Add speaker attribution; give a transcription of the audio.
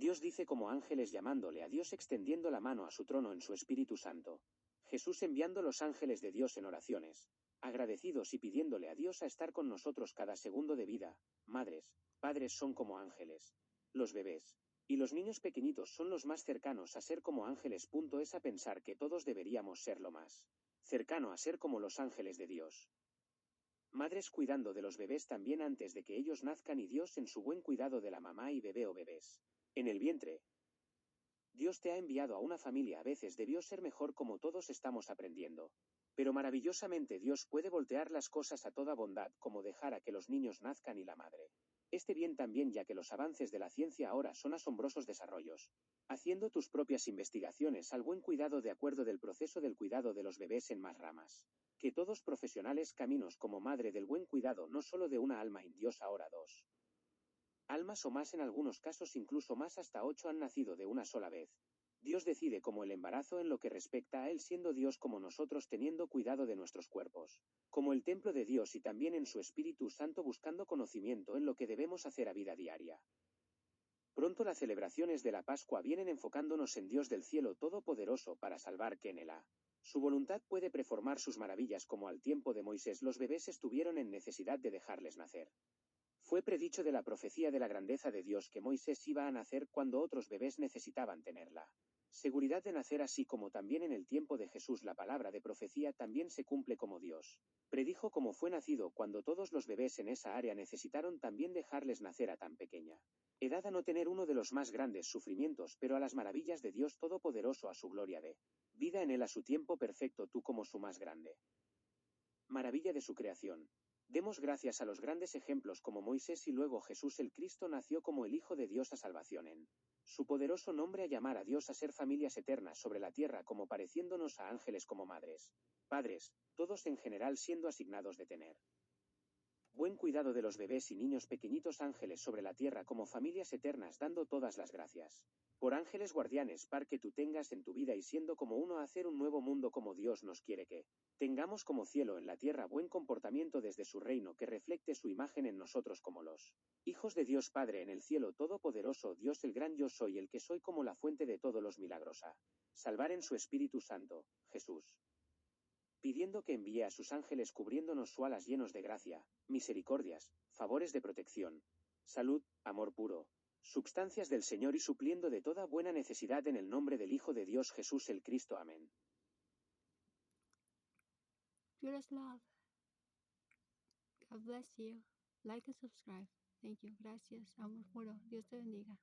Speaker 1: Dios dice como ángeles llamándole a Dios, extendiendo la mano a su trono en su Espíritu Santo. Jesús enviando los ángeles de Dios en oraciones, agradecidos y pidiéndole a Dios a estar con nosotros cada segundo de vida. Madres, padres son como ángeles. Los bebés y los niños pequeñitos son los más cercanos a ser como ángeles. Es a pensar que todos deberíamos ser lo más cercano a ser como los ángeles de Dios. Madres cuidando de los bebés también antes de que ellos nazcan, y Dios en su buen cuidado de la mamá y bebé o bebés en el vientre. Dios te ha enviado a una familia. A veces debió ser mejor, como todos estamos aprendiendo. Pero maravillosamente Dios puede voltear las cosas a toda bondad, como dejar a que los niños nazcan y la madre esté bien también, ya que los avances de la ciencia ahora son asombrosos desarrollos. Haciendo tus propias investigaciones al buen cuidado de acuerdo del proceso del cuidado de los bebés en más ramas. Que todos profesionales caminos como madre del buen cuidado, no solo de una alma en Dios, ahora dos almas o más, en algunos casos incluso más, hasta 8 han nacido de una sola vez. Dios decide como el embarazo en lo que respecta a Él, siendo Dios como nosotros, teniendo cuidado de nuestros cuerpos, como el templo de Dios, y también en su Espíritu Santo, buscando conocimiento en lo que debemos hacer a vida diaria. Pronto las celebraciones de la Pascua vienen enfocándonos en Dios del cielo todopoderoso para salvar, que en Él su voluntad puede preformar sus maravillas. Como al tiempo de Moisés los bebés estuvieron en necesidad de dejarles nacer. Fue predicho de la profecía de la grandeza de Dios que Moisés iba a nacer cuando otros bebés necesitaban tener la seguridad de nacer, así como también en el tiempo de Jesús la palabra de profecía también se cumple como Dios predijo, como fue nacido cuando todos los bebés en esa área necesitaron también dejarles nacer a tan pequeña edad, a no tener uno de los más grandes sufrimientos, pero a las maravillas de Dios Todopoderoso, a su gloria de vida en Él, a su tiempo perfecto, tú como su más grande maravilla de su creación. Demos gracias a los grandes ejemplos como Moisés y luego Jesús el Cristo nació como el Hijo de Dios a salvación en su poderoso nombre, a llamar a Dios, a ser familias eternas sobre la tierra, como pareciéndonos a ángeles, como madres, padres, todos en general siendo asignados de tener buen cuidado de los bebés y niños pequeñitos, ángeles sobre la tierra como familias eternas, dando todas las gracias por ángeles guardianes par que tú tengas en tu vida, y siendo como uno a hacer un nuevo mundo como Dios nos quiere que tengamos, como cielo en la tierra, buen comportamiento desde su reino, que refleje su imagen en nosotros como los hijos de Dios Padre en el cielo todopoderoso. Dios el gran yo soy, el que soy, como la fuente de todos los milagros, a salvar en su Espíritu Santo, Jesús, pidiendo que envíe a sus ángeles cubriéndonos su alas, llenos de gracia, misericordias, favores de protección, salud, amor puro, substancias del Señor, y supliendo de toda buena necesidad en el nombre del Hijo de Dios Jesús el Cristo. Amén.
Speaker 2: Purest love. God bless you. Like and subscribe. Thank you. Gracias. Amor puro. Dios te bendiga.